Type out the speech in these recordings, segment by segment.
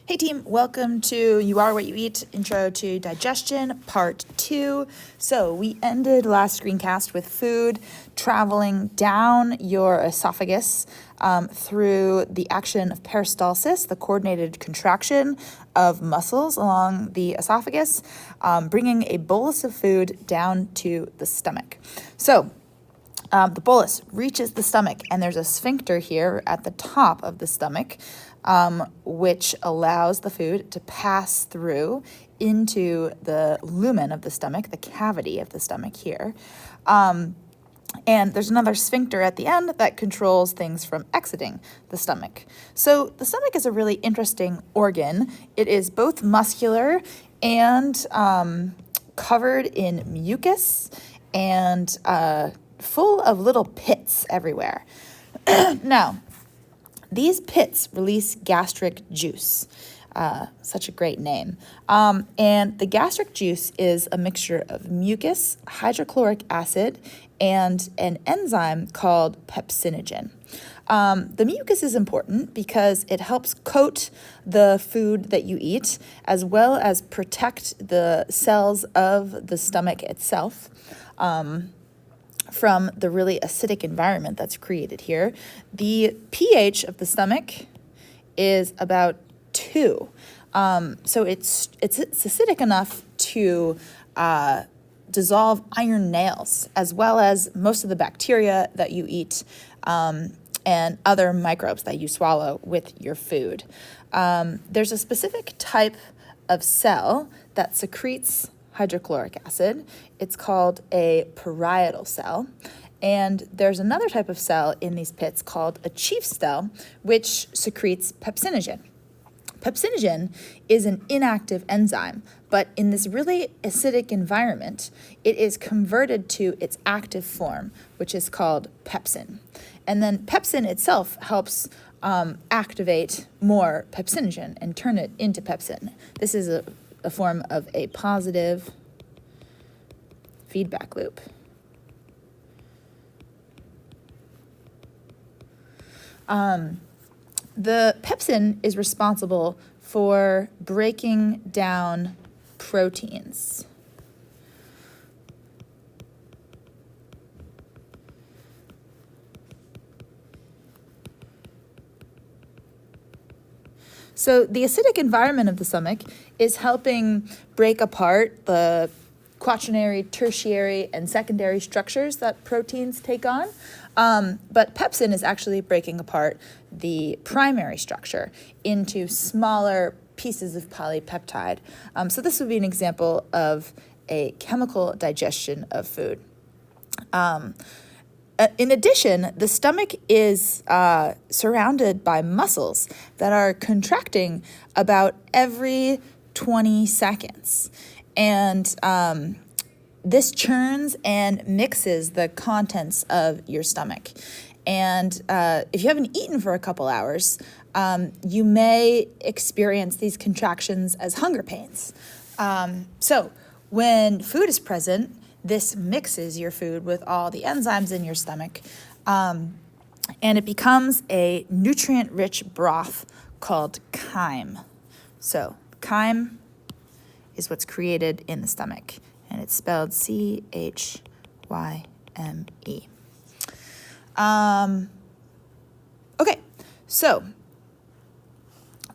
Hey team, welcome to You Are What You Eat, Intro to Digestion, Part 2. So we ended last screencast with food traveling down your esophagus through the action of peristalsis, the coordinated contraction of muscles along the esophagus, bringing a bolus of food down to the stomach. So the bolus reaches the stomach, and there's a sphincter here at the top of the stomach, which allows the food to pass through into the lumen of the stomach, the cavity of the stomach here. And there's another sphincter at the end that controls things from exiting the stomach. So the stomach is a really interesting organ. It is both muscular and covered in mucus and full of little pits everywhere. Now, these pits release gastric juice, such a great name. And the gastric juice is a mixture of mucus, hydrochloric acid, and an enzyme called pepsinogen. The mucus is important because it helps coat the food that you eat, as well as protect the cells of the stomach itself from the really acidic environment that's created here. The pH of the stomach is about 2. So it's acidic enough to dissolve iron nails, as well as most of the bacteria that you eat and other microbes that you swallow with your food. There's a specific type of cell that secretes hydrochloric acid. It's called a parietal cell. And there's another type of cell in these pits called a chief cell, which secretes pepsinogen. Pepsinogen is an inactive enzyme, but in this really acidic environment, it is converted to its active form, which is called pepsin. And then pepsin itself helps activate more pepsinogen and turn it into pepsin. This is a form of a positive feedback loop. The pepsin is responsible for breaking down proteins. So the acidic environment of the stomach is helping break apart the quaternary, tertiary, and secondary structures that proteins take on. But pepsin is actually breaking apart the primary structure into smaller pieces of polypeptide. So this would be an example of a chemical digestion of food. In addition, the stomach is surrounded by muscles that are contracting about every 20 seconds. And this churns and mixes the contents of your stomach. And if you haven't eaten for a couple hours, you may experience these contractions as hunger pains. So when food is present, this mixes your food with all the enzymes in your stomach, and it becomes a nutrient-rich broth called chyme. So chyme is what's created in the stomach, and it's spelled Chyme. Okay, so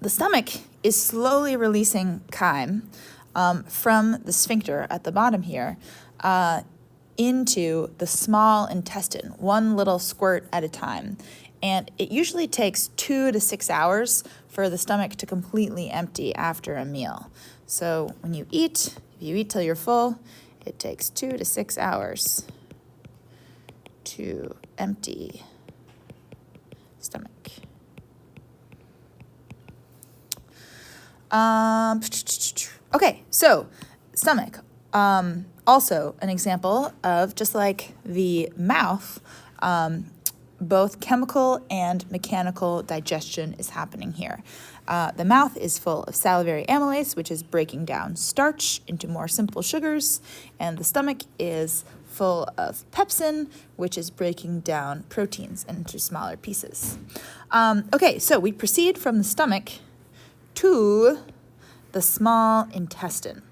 the stomach is slowly releasing chyme from the sphincter at the bottom here into the small intestine, one little squirt at a time. And it usually takes 2 to 6 hours for the stomach to completely empty after a meal. So when you eat, if you eat till you're full, it takes 2 to 6 hours to empty stomach. Okay, so stomach. Also an example of, just like the mouth, both chemical and mechanical digestion is happening here. The mouth is full of salivary amylase, which is breaking down starch into more simple sugars, and the stomach is full of pepsin, which is breaking down proteins into smaller pieces. Okay, so we proceed from the stomach to the small intestine.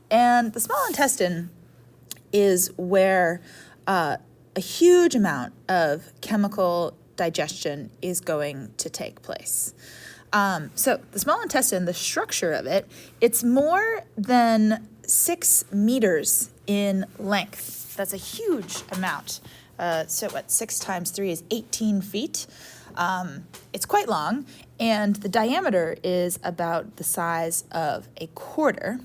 And the small intestine is where a huge amount of chemical digestion is going to take place. So the small intestine, the structure of it, it's more than 6 meters in length. That's a huge amount. So 6 times 3 is 18 feet. It's quite long, and the diameter is about the size of a quarter.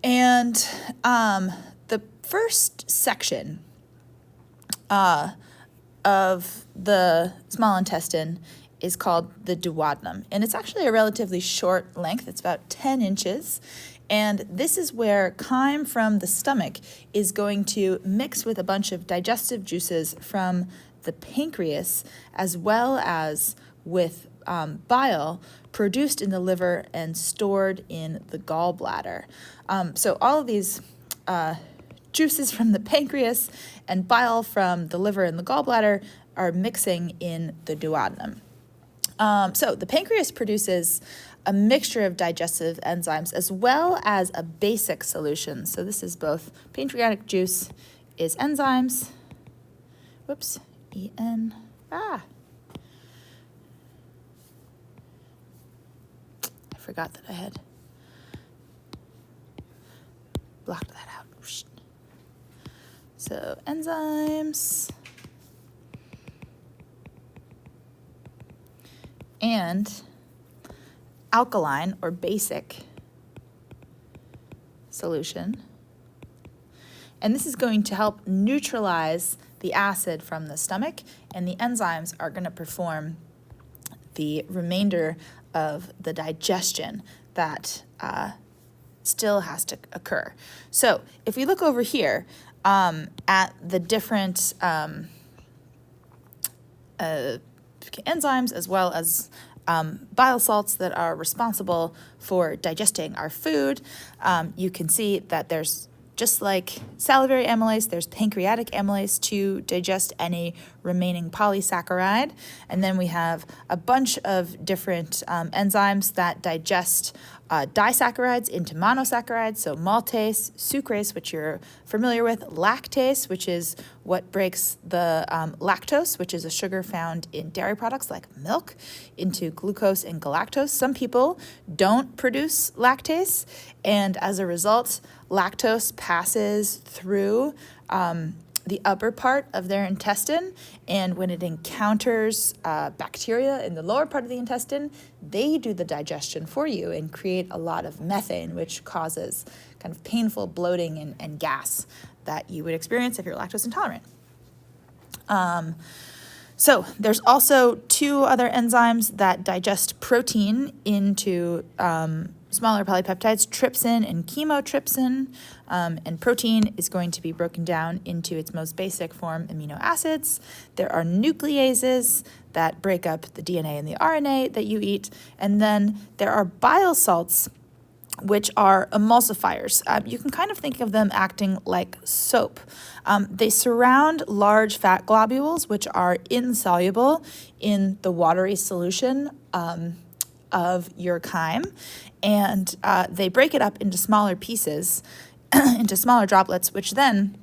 And the first section of the small intestine is called the duodenum, and it's actually a relatively short length. It's about 10 inches, and this is where chyme from the stomach is going to mix with a bunch of digestive juices from the pancreas, as well as with bile produced in the liver and stored in the gallbladder. So all of these juices from the pancreas and bile from the liver and the gallbladder are mixing in the duodenum. So the pancreas produces a mixture of digestive enzymes as well as a basic solution. So this is both pancreatic juice is enzymes. Whoops, E-N. I forgot that I had blocked that out. So enzymes and alkaline or basic solution. And this is going to help neutralize the acid from the stomach, and the enzymes are going to perform the remainder of the digestion that still has to occur. So if we look over here at the different enzymes as well as bile salts that are responsible for digesting our food, you can see that there's, just like salivary amylase, there's pancreatic amylase to digest any remaining polysaccharide. And then we have a bunch of different enzymes that digest disaccharides into monosaccharides, so maltase, sucrase, which you're familiar with, lactase, which is what breaks the lactose, which is a sugar found in dairy products like milk, into glucose and galactose. Some people don't produce lactase, and as a result, lactose passes through the upper part of their intestine, and when it encounters bacteria in the lower part of the intestine, they do the digestion for you and create a lot of methane, which causes kind of painful bloating and gas that you would experience if you're lactose intolerant. So there's also 2 other enzymes that digest protein into smaller polypeptides, trypsin and chymotrypsin, and protein is going to be broken down into its most basic form, amino acids. There are nucleases that break up the DNA and the RNA that you eat, and then there are bile salts, which are emulsifiers. You can kind of think of them acting like soap. They surround large fat globules, which are insoluble in the watery solution of your chyme, and they break it up into smaller pieces, into smaller droplets, which then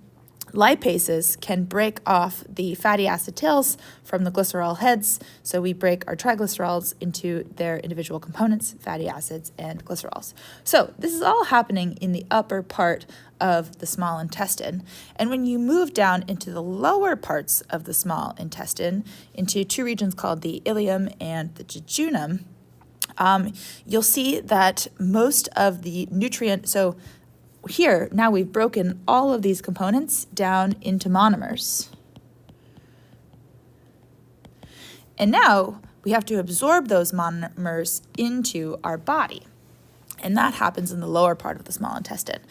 lipases can break off the fatty acid tails from the glycerol heads. So we break our triglycerols into their individual components, fatty acids and glycerols. So this is all happening in the upper part of the small intestine. And when you move down into the lower parts of the small intestine, into 2 regions called the ileum and the jejunum, you'll see that most of the nutrient, so here, now we've broken all of these components down into monomers. And now we have to absorb those monomers into our body. And that happens in the lower part of the small intestine.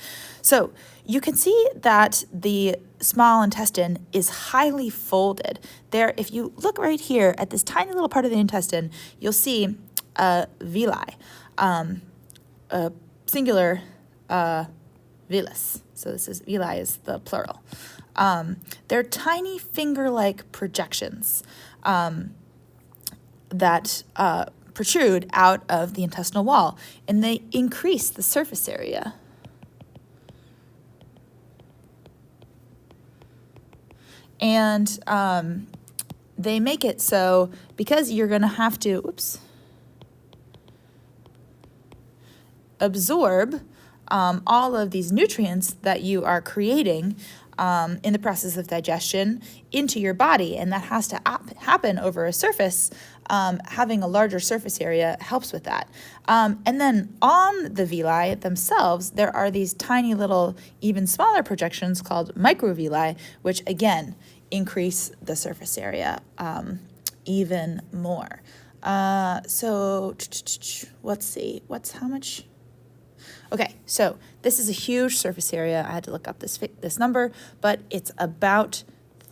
So you can see that the small intestine is highly folded. There, if you look right here at this tiny little part of the intestine, you'll see villi, singular villus. So this is villi is the plural. They're tiny finger-like projections that protrude out of the intestinal wall, and they increase the surface area. And they make it so, because you're going to have to, absorb all of these nutrients that you are creating in the process of digestion into your body, and that has to happen over a surface. Having a larger surface area helps with that. And then on the villi themselves, there are these tiny little, even smaller projections called microvilli, which again increase the surface area even more. So let's see, how much? Okay, so this is a huge surface area. I had to look up this number, but it's about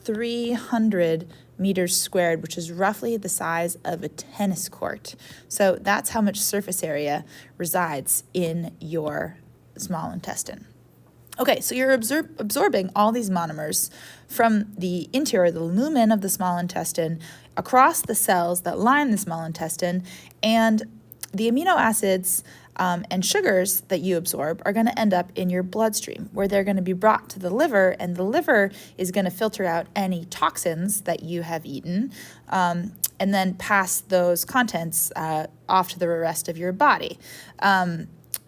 300 meters squared, which is roughly the size of a tennis court. So that's how much surface area resides in your small intestine. Okay, so you're absorbing all these monomers from the interior, the lumen of the small intestine, across the cells that line the small intestine, and the amino acids and sugars that you absorb are going to end up in your bloodstream, where they're going to be brought to the liver, and the liver is going to filter out any toxins that you have eaten, and then pass those contents off to the rest of your body.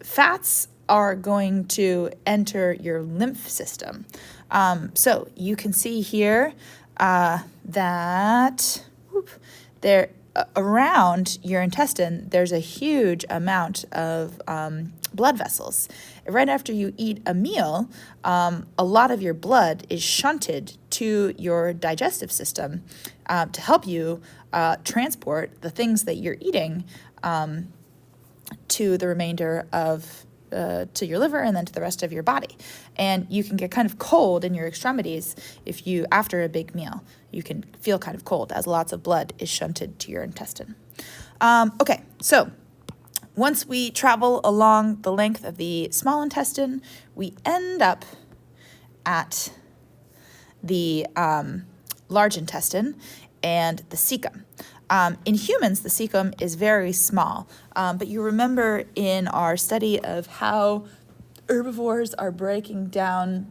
Fats are going to enter your lymph system. So you can see here that there, around your intestine, there's a huge amount of blood vessels. Right after you eat a meal, a lot of your blood is shunted to your digestive system to help you transport the things that you're eating to the remainder of to your liver and then to the rest of your body. And you can get kind of cold in your extremities if you, after a big meal, you can feel kind of cold as lots of blood is shunted to your intestine. Okay, so once we travel along the length of the small intestine, we end up at the large intestine and the cecum. In humans, the cecum is very small, but you remember in our study of how herbivores are breaking down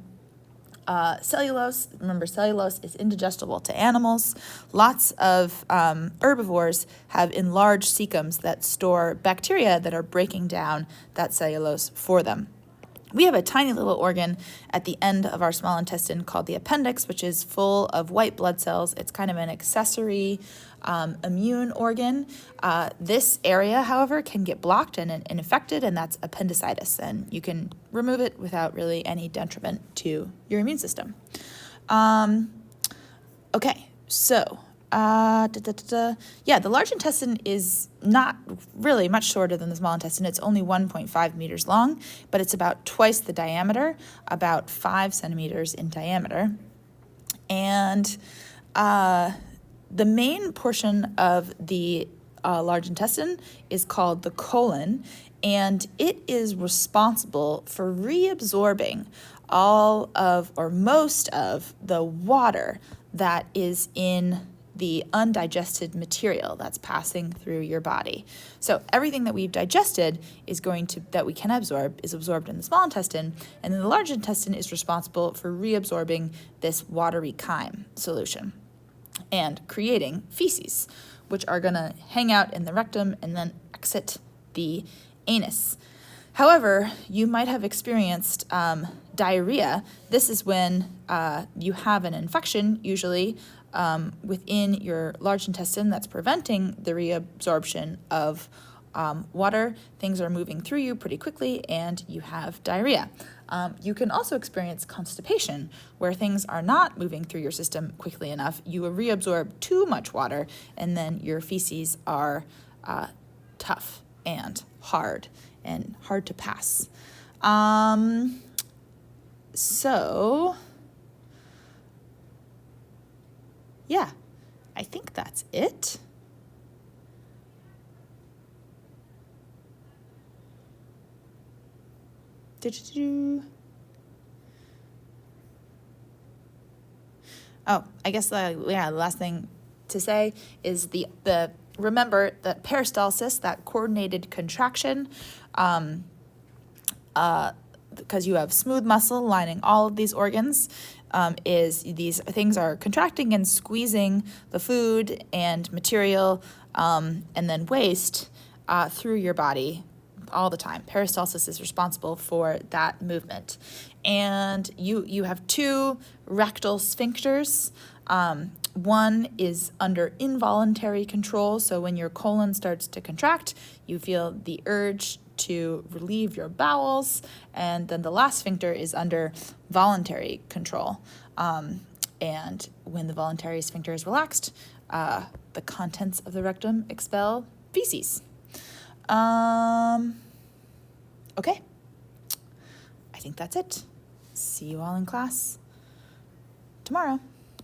cellulose. Remember, cellulose is indigestible to animals. Lots of herbivores have enlarged cecums that store bacteria that are breaking down that cellulose for them. We have a tiny little organ at the end of our small intestine called the appendix, which is full of white blood cells. It's kind of an accessory immune organ. This area, however, can get blocked and infected, and that's appendicitis, and you can remove it without really any detriment to your immune system. Okay, so yeah, the large intestine is not really much shorter than the small intestine. It's only 1.5 meters long, but it's about twice the diameter, about 5 centimeters in diameter. And the main portion of the large intestine is called the colon, and it is responsible for reabsorbing all of or most of the water that is in the undigested material that's passing through your body. So everything that we've digested that we can absorb is absorbed in the small intestine, and then the large intestine is responsible for reabsorbing this watery chyme solution and creating feces, which are going to hang out in the rectum and then exit the anus. However, you might have experienced diarrhea. This is when you have an infection, usually within your large intestine, that's preventing the reabsorption of water. Things are moving through you pretty quickly, and you have diarrhea. You can also experience constipation, where things are not moving through your system quickly enough. You reabsorb too much water, and then your feces are tough and hard to pass. So, yeah, I think that's it. Oh, I guess the last thing to say is the remember that peristalsis, that coordinated contraction, because you have smooth muscle lining all of these organs, is these things are contracting and squeezing the food and material and then waste through your body all the time. Peristalsis is responsible for that movement. And you have two rectal sphincters. One is under involuntary control, so when your colon starts to contract, you feel the urge to relieve your bowels, and then the last sphincter is under voluntary control. And when the voluntary sphincter is relaxed, the contents of the rectum expel feces. Okay, I think that's it. See you all in class tomorrow.